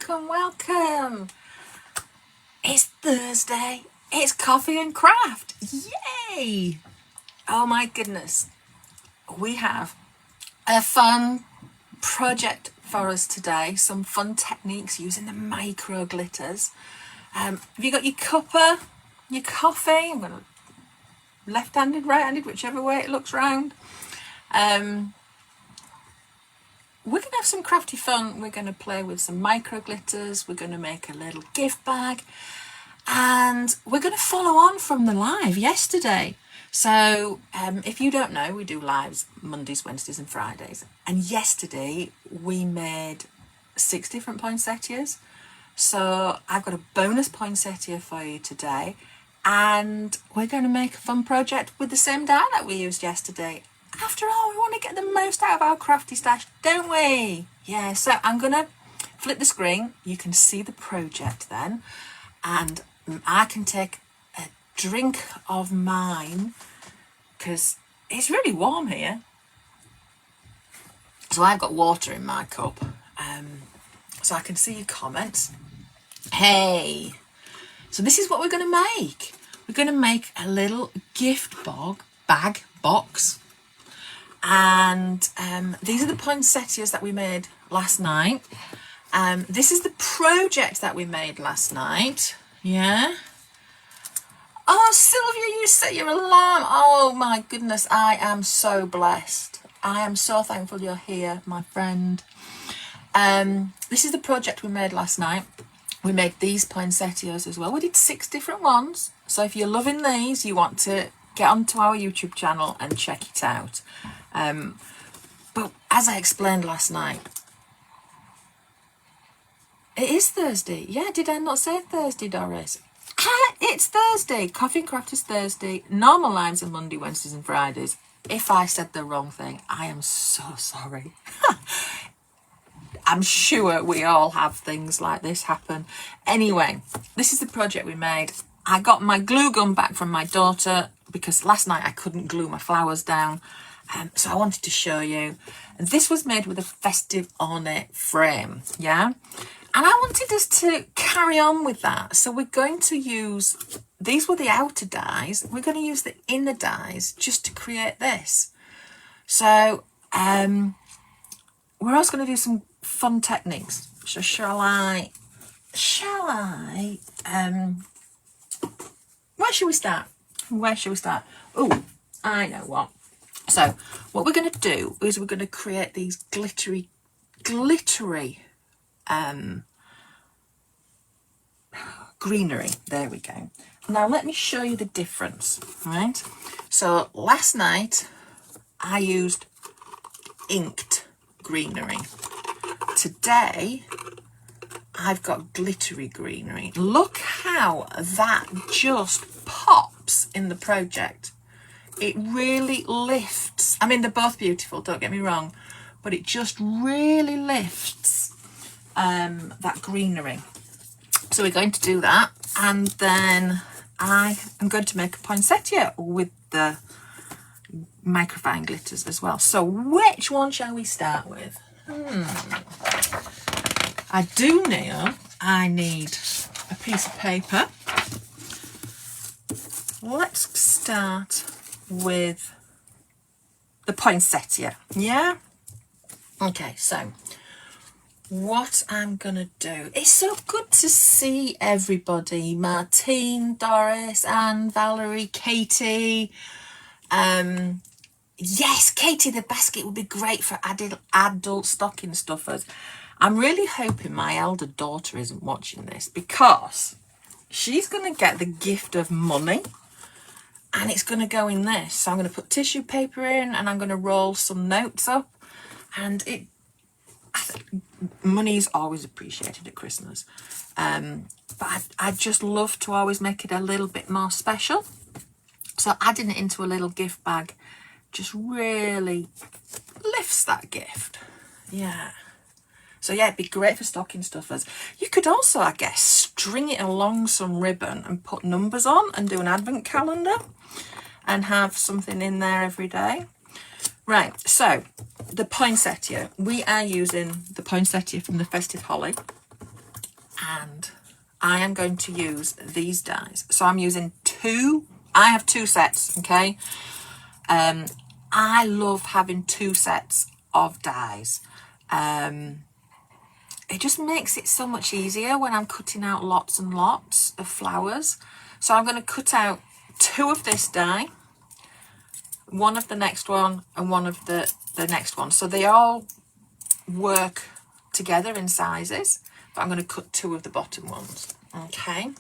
welcome. It's Thursday. It's coffee and craft. Yay! Oh my goodness. We have a fun project for us today. Some fun techniques using the micro glitters. Have you got your cuppa, your coffee? I'm going to left-handed, right-handed, whichever way it looks round. We're going to have some crafty fun. We're going to play with some micro glitters. We're going to make a little gift bag. And we're going to follow on from the live yesterday. So if you don't know, we do lives Mondays, Wednesdays and Fridays. And yesterday we made 6 different poinsettias. So I've got a bonus poinsettia for you today. And we're going to make a fun project with the same die that we used yesterday. After all, we want to get the most out of our crafty stash, don't we? Yeah, so I'm going to flip the screen. You can see the project then. And I can take a drink of mine because it's really warm here. So I've got water in my cup. So I can see your comments. Hey, so this is what we're going to make. We're going to make a little gift bag box. And these are the poinsettias that we made last night. This is the project that we made last night. Yeah. Oh, Sylvia, you set your alarm. Oh my goodness, I am so blessed. I am so thankful you're here, my friend. This is the project we made last night. We made these poinsettias as well. We did 6 different ones. So if you're loving these, you want to get onto our YouTube channel and check it out. But as I explained last night, it is Thursday. Yeah, did I not say Thursday, Doris? It's Thursday. Coffee and Craft is Thursday. Normal lives are Monday, Wednesdays and Fridays. If I said the wrong thing, I am so sorry. I'm sure we all have things like this happen. Anyway, this is the project we made. I got my glue gun back from my daughter because last night I couldn't glue my flowers down. So I wanted to show you. And this was made with a festive ornate frame, yeah? And I wanted us to carry on with that. So we're going to use, these were the outer dies. We're going to use the inner dies just to create this. So we're also going to do some fun techniques. So where should we start? Oh, I know what. So what we're going to do is we're going to create these glittery greenery. There we go. Now let me show you the difference, right? So last night I used inked greenery. Today I've got glittery greenery. Look how that just pops in the project. It really lifts. I mean, they're both beautiful, don't get me wrong, but it just really lifts that greenery. So we're going to do that, and then I am going to make a poinsettia with the microfine glitters as well. So which one shall we start with? I do know I need a piece of paper. Let's start with the poinsettia, yeah? Okay, so what I'm gonna do, it's so good to see everybody. Martine, Doris, Anne, Valerie, Katie. Yes, Katie, the basket would be great for adult stocking stuffers. I'm really hoping my elder daughter isn't watching this because she's gonna get the gift of money. And it's going to go in this. So I'm going to put tissue paper in and I'm going to roll some notes up. And money is always appreciated at Christmas. But I just love to always make it a little bit more special. So adding it into a little gift bag just really lifts that gift. Yeah. So yeah, it'd be great for stocking stuffers. You could also, I guess, string it along some ribbon and put numbers on and do an advent calendar and have something in there every day. Right, so the poinsettia. We are using the poinsettia from the Festive Holly. and I am going to use these dies. So I'm using two. I have two sets, okay? I love having two sets of dies. It just makes it so much easier when I'm cutting out lots and lots of flowers. So I'm going to cut out two of this die, one of the next one, and one of the next one. So they all work together in sizes, but I'm going to cut two of the bottom ones. Okay.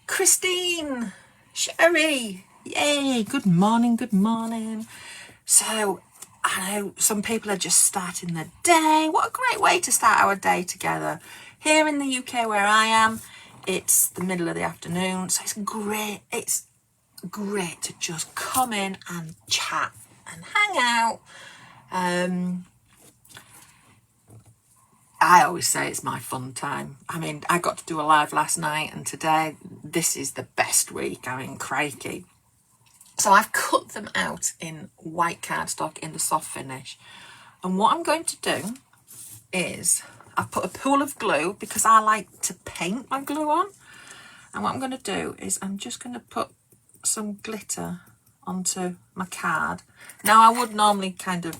Christine, Sherry, yay, good morning, good morning. So I know some people are just starting the day. What a great way to start our day together. Here in the UK where I am, it's the middle of the afternoon, so it's great to just come in and chat and hang out. I always say it's my fun time. I mean, I got to do a live last night, and today, this is the best week. I mean, crikey. So I've cut them out in white cardstock in the soft finish. And what I'm going to do is I've put a pool of glue because I like to paint my glue on. And what I'm going to do is I'm just going to put some glitter onto my card. Now, I would normally kind of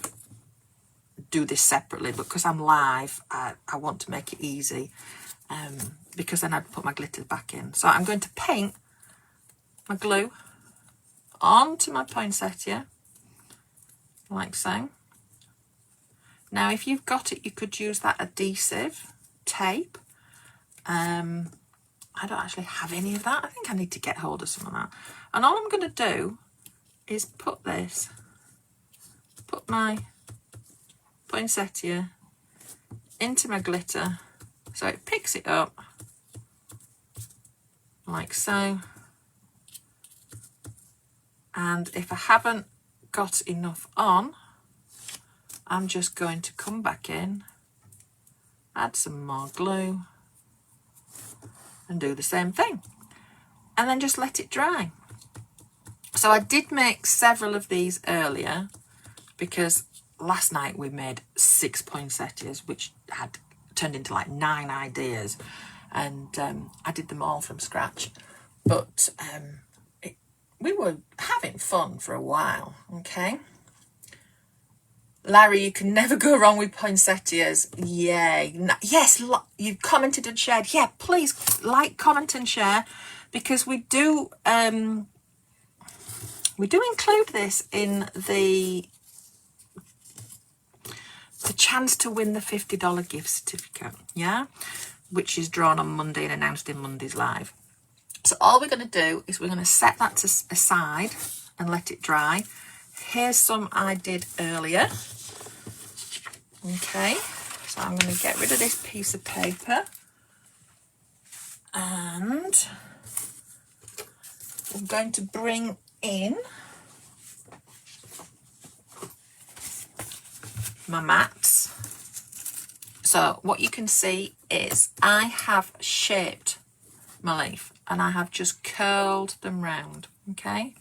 do this separately, but because I'm live, I want to make it easy, because then I'd put my glitter back in. So I'm going to paint my glue onto my poinsettia, like so. Now, if you've got it, you could use that adhesive tape. I don't actually have any of that. I think I need to get hold of some of that. And all I'm going to do is put my poinsettia into my glitter so it picks it up like so. And if I haven't got enough on, I'm just going to come back in, add some more glue and do the same thing, and then just let it dry. So I did make several of these earlier because last night we made 6 poinsettias, which had turned into like 9 ideas, and I did them all from scratch. But we were having fun for a while, okay? Larry, you can never go wrong with poinsettias. Yay. Yes, you've commented and shared. Yeah, please like, comment and share, because we do include this in the chance to win the $50 gift certificate, yeah, which is drawn on Monday and announced in Monday's live. So all we're going to do is we're going to set that aside and let it dry. Here's some I did earlier. Okay, so I'm going to get rid of this piece of paper, and I'm going to bring in my mats. So what you can see is I have shaped my leaf and I have just curled them round, okay?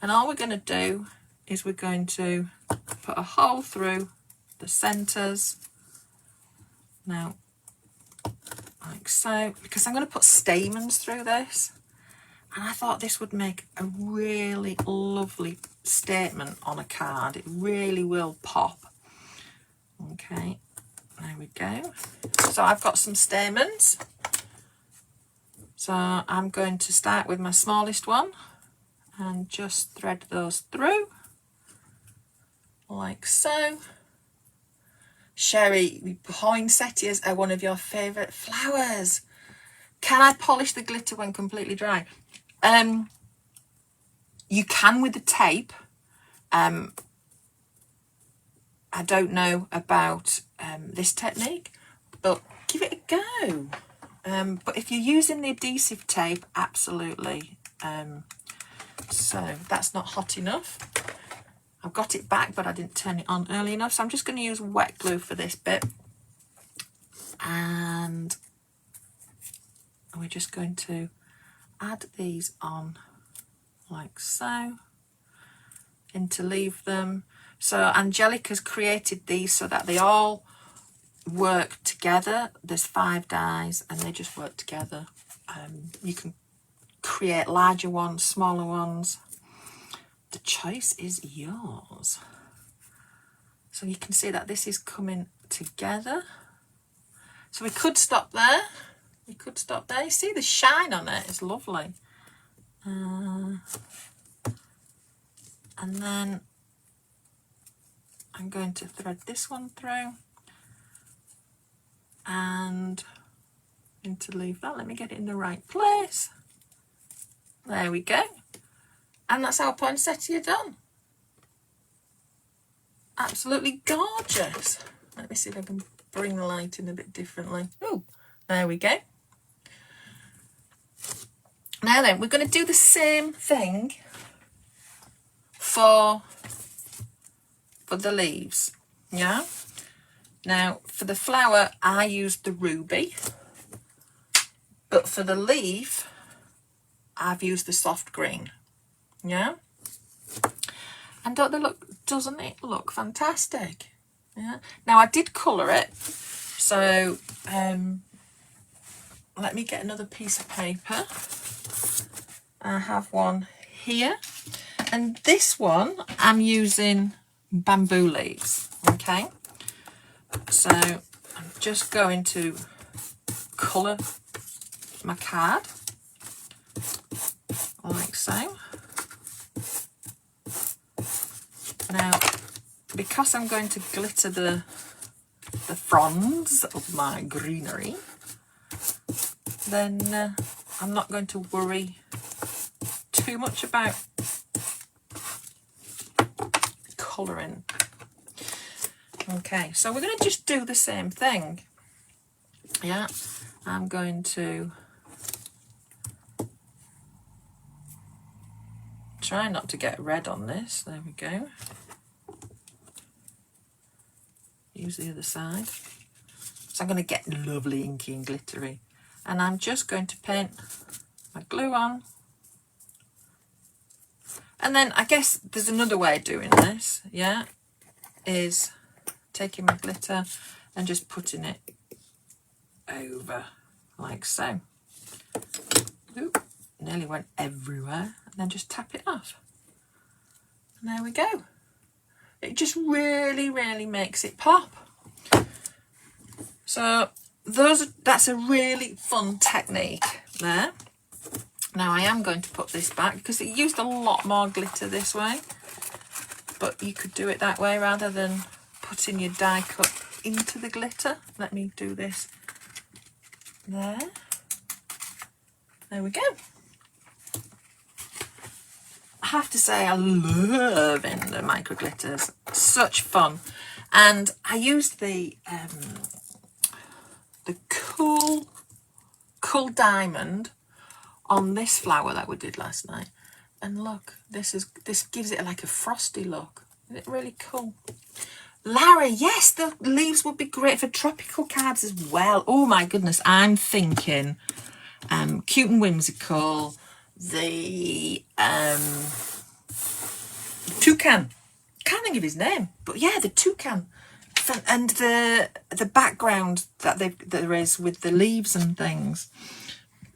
And all we're going to do is we're going to put a hole through the centres, now like so, because I'm going to put stamens through this, and I thought this would make a really lovely statement on a card. It really will pop. Okay, there we go. So I've got some stamens, so I'm going to start with my smallest one and just thread those through like so. Sherry, poinsettias are one of your favourite flowers. Can I polish the glitter when completely dry? You can with the tape. I don't know about this technique, but give it a go. But if you're using the adhesive tape, absolutely. So that's not hot enough. I've got it back, but I didn't turn it on early enough. So I'm just going to use wet glue for this bit. And we're just going to add these on like so, interleave them. So Angelica's created these so that they all work together. There's 5 dies and they just work together. You can create larger ones, smaller ones. The choice is yours. So you can see that this is coming together. So we could stop there. We could stop there. You see the shine on it? It's lovely. And then I'm going to thread this one through and interleave that. Let me get it in the right place. There we go. And that's our poinsettia done. Absolutely gorgeous. Let me see if I can bring the light in a bit differently. Oh, there we go. Now then, we're going to do the same thing for the leaves. Yeah. Now, for the flower, I used the ruby. But for the leaf, I've used the soft green. Yeah. And doesn't it look fantastic? Yeah. Now I did colour it, so let me get another piece of paper. I have one here, and this one I'm using bamboo leaves. Okay, so I'm just going to colour my card like so. Now, because I'm going to glitter the fronds of my greenery, then I'm not going to worry too much about colouring. Okay, so we're going to just do the same thing. Yeah, I'm going to try not to get red on this. There we go. Use the other side. So I'm going to get lovely inky and glittery. And I'm just going to paint my glue on. And then I guess there's another way of doing this, yeah, is taking my glitter and just putting it over like so. Oop, nearly went everywhere. And then just tap it off. And there we go. It just really, really makes it pop. So that's a really fun technique there. Now I am going to put this back because it used a lot more glitter this way. But you could do it that way rather than putting your die cut into the glitter. Let me do this there. There we go. I have to say I love the micro glitters. Such fun. And I used the cool diamond on this flower that we did last night. And look, this gives it like a frosty look. Isn't it really cool? Larry, yes, the leaves would be great for tropical cards as well. Oh my goodness, I'm thinking Cute and Whimsical, the toucan. Can't think of his name, but yeah, the toucan, and the background that there is with the leaves and things.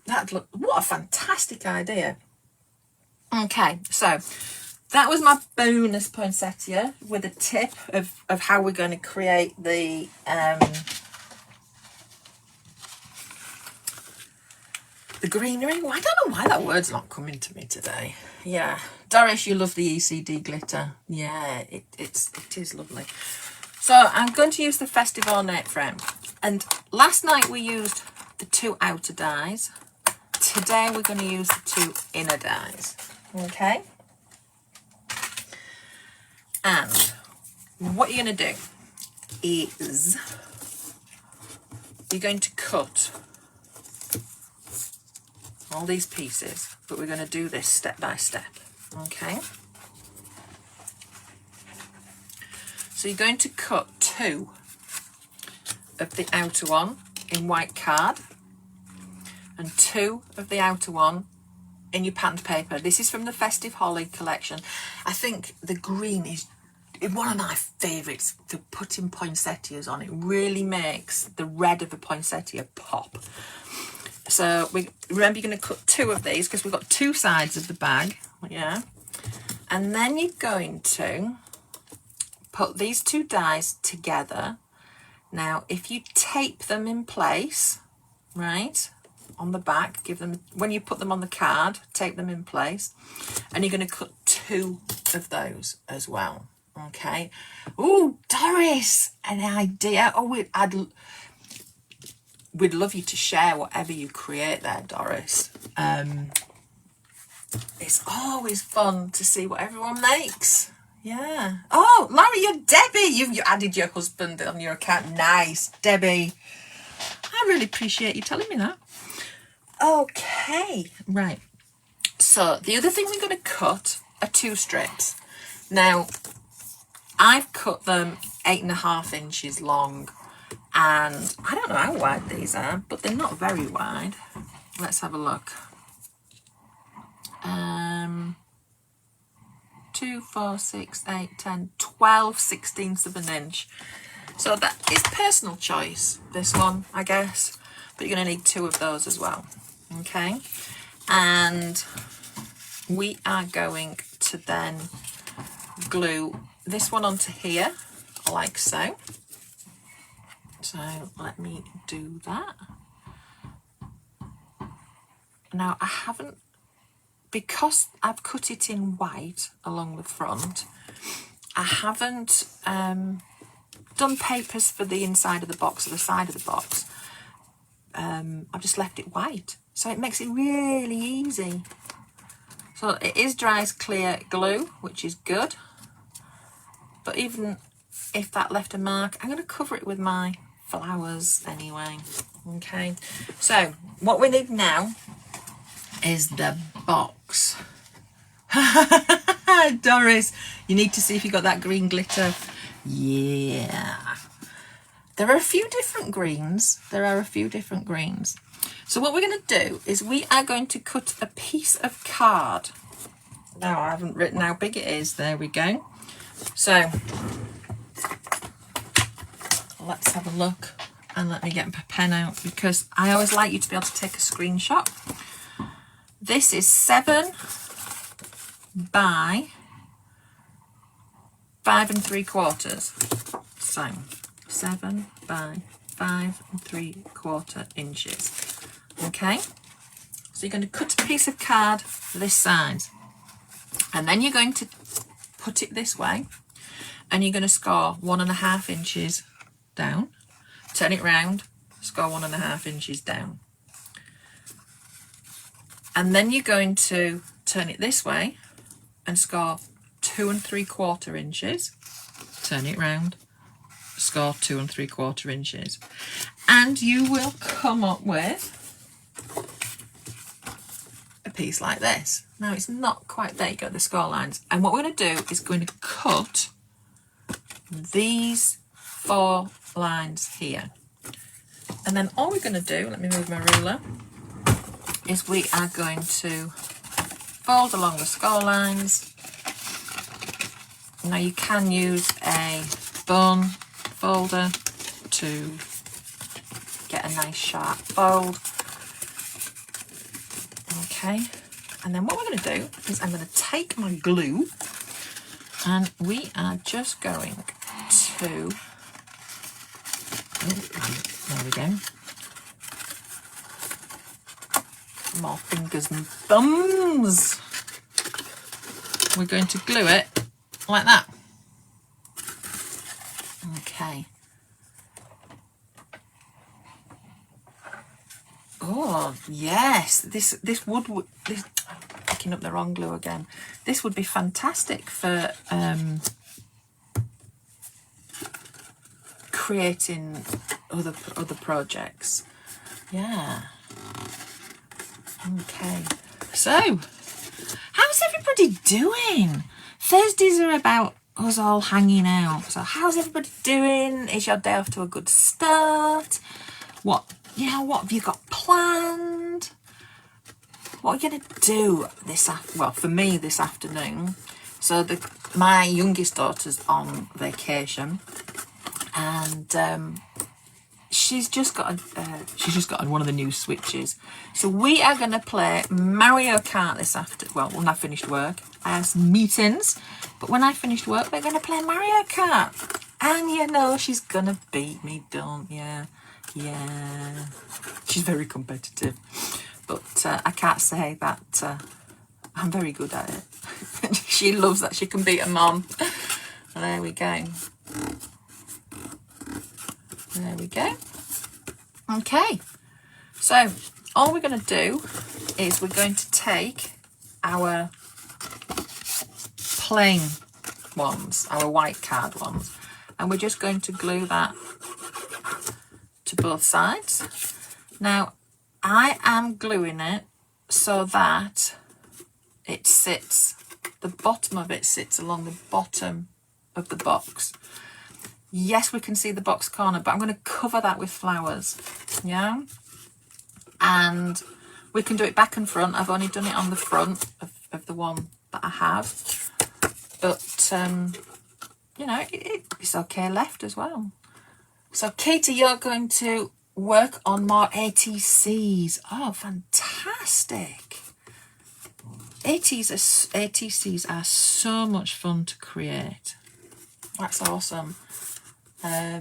That'd look, what a fantastic idea. Okay, so that was my bonus poinsettia with a tip of how we're going to create the greenery. Well, I don't know why that word's not coming to me today. Yeah, Doris, you love the ECD glitter. Yeah, it is lovely. So I'm going to use the Festive Ornate frame. And last night we used the 2 outer dies. Today we're going to use the 2 inner dies. Okay. And what you're going to do is you're going to cut all these pieces, but we're going to do this step by step. Okay. So you're going to cut 2 of the outer one in white card and 2 of the outer one in your patterned paper. This is from the Festive Holly collection. I think the green is It's one of my favourites for putting poinsettias on. It really makes the red of a poinsettia pop. So remember, you're going to cut 2 of these because we've got 2 sides of the bag. Yeah. And then you're going to put these 2 dies together. Now, if you tape them in place, right, on the back, give them, when you put them on the card, tape them in place, and you're going to cut 2 of those as well. Okay. Oh, Doris, an idea. Oh, we'd love you to share whatever you create there, Doris. It's always fun to see what everyone makes. Yeah. Oh, Larry, you're Debbie. You added your husband on your account. Nice, Debbie. I really appreciate you telling me that. Okay, right. So the other thing we're going to cut are 2 strips. Now, I've cut them 8.5 inches long, and I don't know how wide these are, but they're not very wide. Let's have a look. 2, 4, 6, 8, 10, 12 16ths of an inch. So that is personal choice, this one, I guess. But you're going to need 2 of those as well. Okay. And we are going to then glue this one onto here, like so. So let me do that. Now I haven't, because I've cut it in white along the front, I haven't done papers for the inside of the box or the side of the box. I've just left it white, so it makes it really easy. So it is dry as clear glue, which is good, but even if that left a mark, I'm going to cover it with my flowers anyway. Okay, so what we need now is the box. Doris, you need to see if you got that green glitter. Yeah, there are a few different greens. So what we're going to do is we are going to cut a piece of card. Now, I haven't written how big it is. There we go. So let's have a look, and let me get my pen out, because I always like you to be able to take a screenshot. This is 7 by 5 3/4. So 7 by 5 3/4 inches. Okay, so you're going to cut a piece of card this size, and then you're going to put it this way, and you're going to score 1.5 inches down, turn it round, score 1.5 inches down, and then you're going to turn it this way and score 2 3/4 inches, turn it round, score 2 3/4 inches, and you will come up with a piece like this. Now it's not quite there, you got the score lines, and what we're going to do is going to cut these 4 lines here, and then all we're going to do, let me move my ruler, is we are going to fold along the score lines. Now you can use a bone folder to get a nice sharp fold. Okay, and then what we're going to do is I'm going to take my glue, and we are just going to, there we go, more fingers and thumbs. We're going to glue it like that. Okay. Oh yes, this picking up the wrong glue again. This would be fantastic for creating other projects. Yeah. Okay. So, how's everybody doing? Thursdays are about us all hanging out. So how's everybody doing? Is your day off to a good start? What have you got planned? What are you going to do this well, for me this afternoon? So my youngest daughter's on vacation, and she's just got one of the new Switches. So we are going to play Mario Kart this afternoon. Well, when I finished work, I have some meetings, but when I finished work, we're going to play Mario Kart. And you know she's going to beat me, don't you? Yeah. She's very competitive. But I can't say that I'm very good at it. She loves that she can beat her mum. There we go. There we go. Okay. So all we're going to do is we're going to take our plain ones, our white card ones, and we're just going to glue that to both sides. Now, I am gluing it so that it sits, the bottom of it sits along the bottom of the box. Yes, we can see the box corner, but I'm going to cover that with flowers, yeah? And we can do it back and front. I've only done it on the front of the one that I have, but you know, it's okay left as well. So Katie, you're going to work on more ATCs. Oh, fantastic. ATCs are so much fun to create. That's awesome. A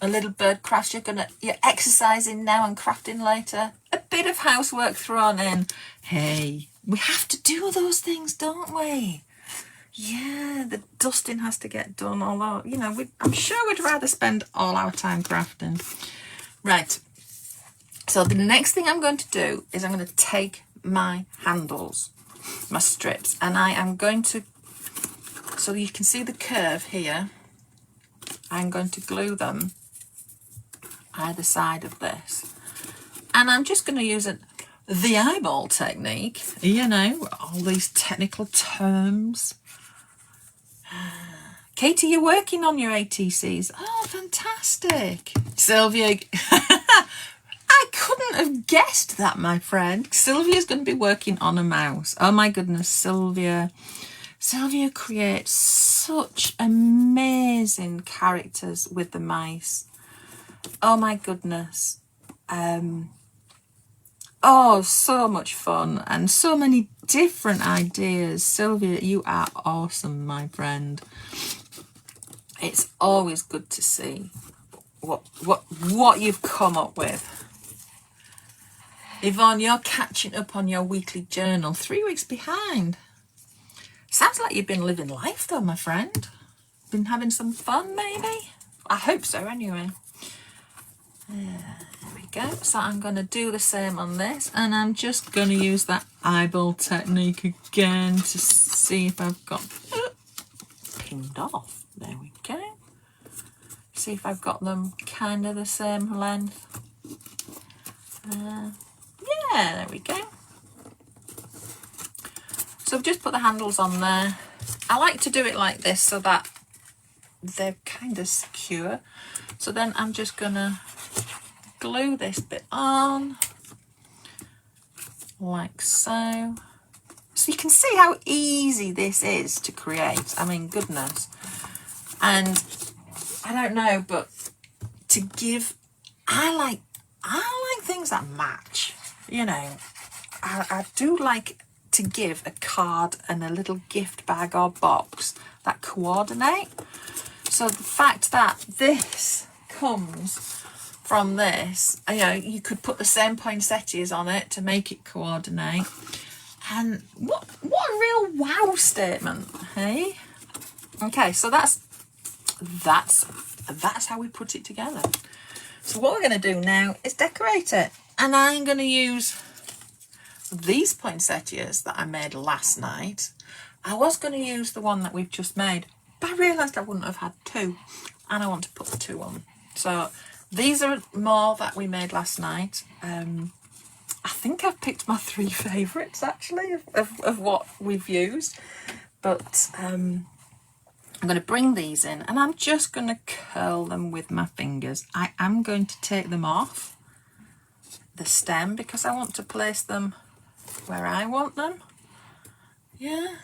little bird craft. You're exercising now and crafting later. A bit of housework thrown in. Hey, we have to do those things, don't we? Yeah, the dusting has to get done, although, you know, I'm sure we'd rather spend all our time crafting. Right, so the next thing I'm going to do is I'm going to take my handles, my strips, and I am going to, so you can see the curve here, I'm going to glue them either side of this. And I'm just going to use the eyeball technique, you know, all these technical terms. Katie, you're working on your ATCs. Oh, fantastic. Sylvia, I couldn't have guessed that, my friend. Sylvia's going to be working on a mouse. Oh my goodness, Sylvia. Sylvia creates such amazing characters with the mice. Oh my goodness. Oh, so much fun and so many different ideas. Sylvia, you are awesome, my friend. It's always good to see what you've come up with. Yvonne, you're catching up on your weekly journal. 3 weeks behind. Sounds like you've been living life though, my friend. Been having some fun, maybe? I hope so, anyway. There we go. So I'm going to do the same on this, and I'm just going to use that eyeball technique again to see if I've got pinned off. There we go. See if I've got them kind of the same length. Yeah, there we go. So I've just put the handles on there. I like to do it like this so that they're kind of secure. So then I'm just gonna glue this bit on like so. So you can see how easy this is to create. I mean, goodness. And I don't know, but to give, I like things that match, you know. I do like to give a card and a little gift bag or box that coordinate. So the fact that this comes from this, you know, you could put the same poinsettias on it to make it coordinate. And what a real wow statement, hey? Okay, so that's how we put it together. So what we're going to do now is decorate it. And I'm going to use these poinsettias that I made last night. I was going to use the one that we've just made, but I realised I wouldn't have had two, and I want to put the two on. So these are more that we made last night. I think I've picked my 3 favourites actually of what we've used, but I'm going to bring these in and I'm just going to curl them with my fingers. I am going to take them off the stem because I want to place them where I want them. Yeah.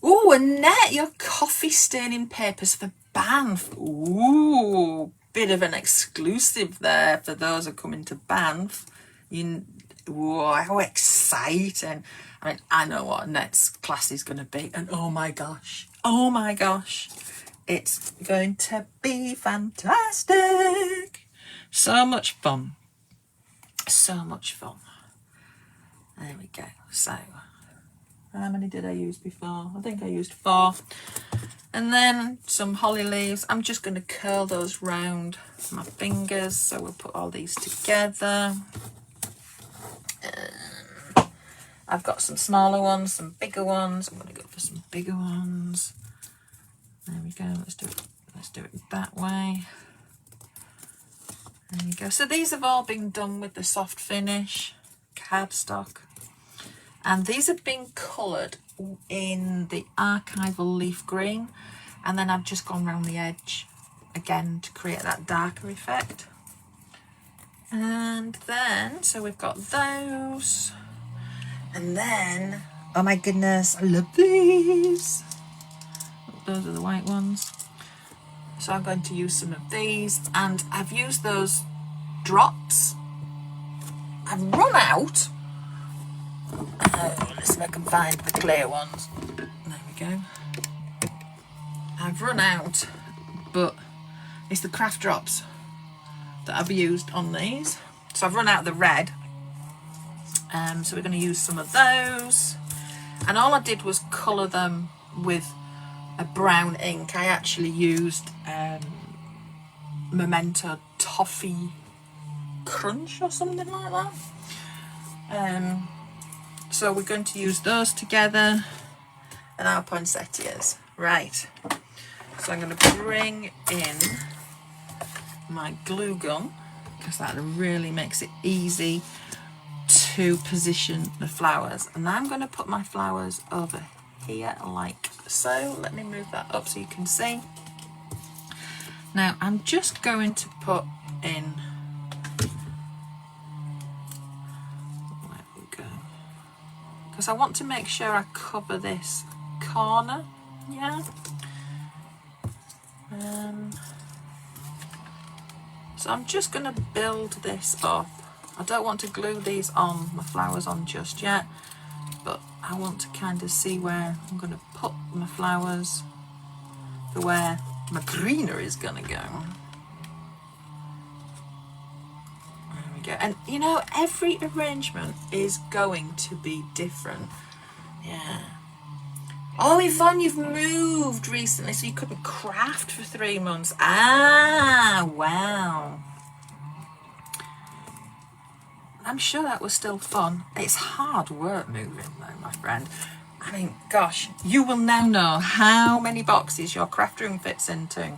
Ooh, Annette, your coffee staining papers for Banff. Ooh, bit of an exclusive there for those who come into Banff. Whoa, how exciting. I mean, I know what Annette's class is going to be. And oh my gosh, it's going to be fantastic. So much fun. So much fun. There we go. So, how many did I use before? I think I used 4. And then some holly leaves. I'm just going to curl those round my fingers. So we'll put all these together. I've got some smaller ones, some bigger ones. I'm going to go for some bigger ones. There we go. Let's do it that way. There you go. So these have all been done with the soft finish cardstock. And these have been coloured in the archival leaf green. And then I've just gone around the edge again to create that darker effect. And then, so we've got those. And then, oh my goodness, I love these. Those are the white ones. So I'm going to use some of these. And I've used those drops. I've run out. Let's see if I can find the clear ones. There we go. I've run out, but it's the craft drops that I've used on these. So I've run out the red. So we're going to use some of those. And all I did was colour them with a brown ink. I actually used Memento Toffee Crunch or something like that. So we're going to use those together and our poinsettias. Right. So I'm going to bring in my glue gun because that really makes it easy to position the flowers. And I'm going to put my flowers over here like so. Let me move that up so you can see. Now I'm just going to put in, there we go, because I want to make sure I cover this corner. Yeah. So I'm just going to build this up. I don't want to glue these on, my flowers on just yet, but I want to kind of see where I'm going to put my flowers for where my greenery is going to go. There we go. And you know, every arrangement is going to be different. Yeah. Oh, Yvonne, you've moved recently, so you couldn't craft for 3 months. Ah, wow. I'm sure that was still fun. It's hard work moving though, my friend. I mean, gosh, you will now know how many boxes your craft room fits into.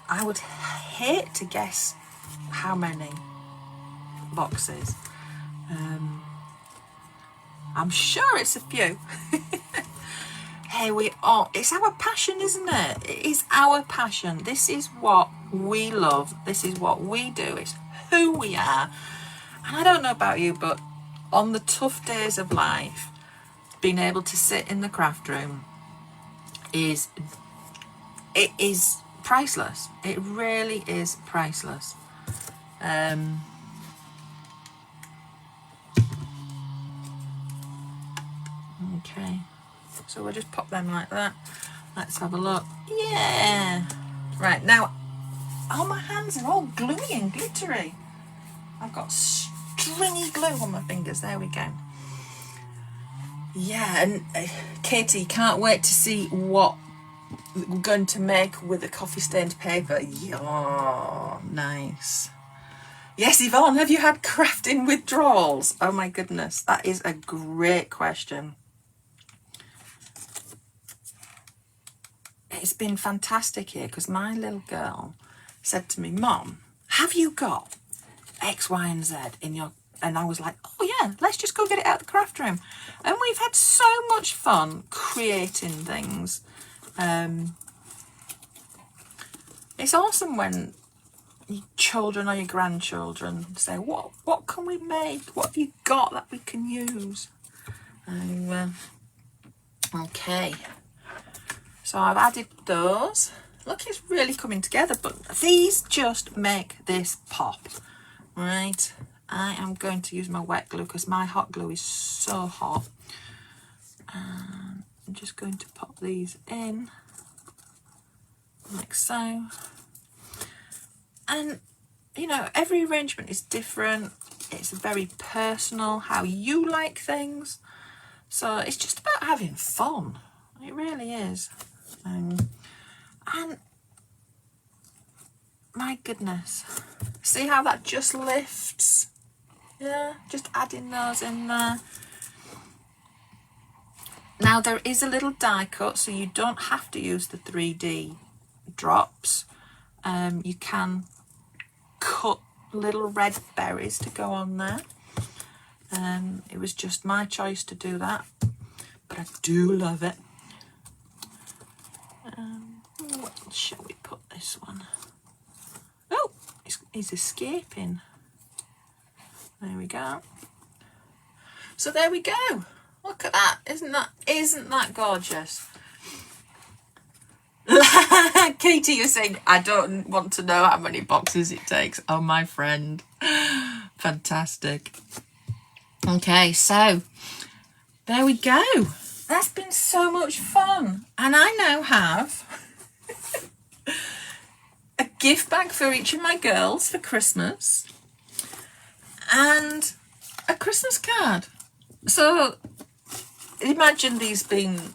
I would hate to guess how many boxes. I'm sure it's a few. Hey, it's our passion, isn't it? It is our passion. This is what we love. This is what we do. It's who we are. And I don't know about you, but on the tough days of life, being able to sit in the craft room is priceless. It really is priceless. Okay. So we'll just pop them like that. Let's have a look. Yeah. Right, now, oh, my hands are all gluey and glittery. I've got stringy glue on my fingers. There we go. Yeah, and Katie, can't wait to see what we're going to make with the coffee stained paper. Yeah, nice. Yes, Yvonne, have you had crafting withdrawals? Oh my goodness, that is a great question. It's been fantastic here because my little girl said to me, Mom, have you got X, Y, and Z in your... And I was like, oh yeah, let's just go get it out of the craft room. And we've had so much fun creating things. It's awesome when your children or your grandchildren say, what can we make? What have you got that we can use? Okay, so I've added those. Look, it's really coming together, but these just make this pop. Right, I am going to use my wet glue because my hot glue is so hot. And I'm just going to pop these in like so. And you know, every arrangement is different. It's very personal how you like things. So it's just about having fun. It really is. And my goodness, see how that just lifts? Yeah, just adding those in there. Now there is a little die cut, so you don't have to use the 3D drops. You can cut little red berries to go on there. It was just my choice to do that, but I do love it. Where shall we put this one? Oh, he's escaping. There we go. So there we go. Look at that. Isn't that gorgeous? Katie, you're saying, I don't want to know how many boxes it takes. Oh, my friend. Fantastic. Okay, so there we go. That's been so much fun. And I now have a gift bag for each of my girls for Christmas and a Christmas card. So imagine these being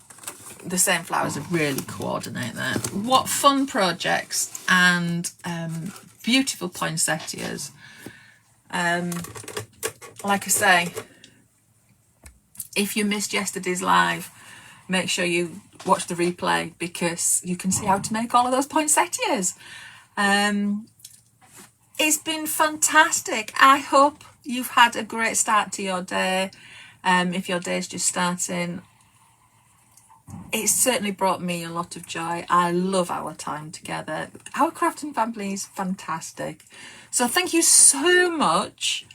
the same flowers and really coordinate that. What fun projects and beautiful poinsettias. Like I say, if you missed yesterday's live, make sure you watch the replay because you can see how to make all of those poinsettias. It's been fantastic. I hope you've had a great start to your day. If your day's just starting, it's certainly brought me a lot of joy. I love our time together. Our crafting family is fantastic. So thank you so much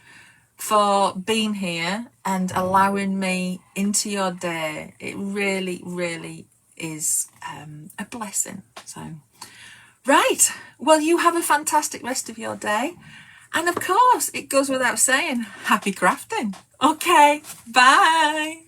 for being here and allowing me into your day. It really, really is a blessing. So, right. Well, you have a fantastic rest of your day. And of course, it goes without saying, happy crafting. Okay, bye.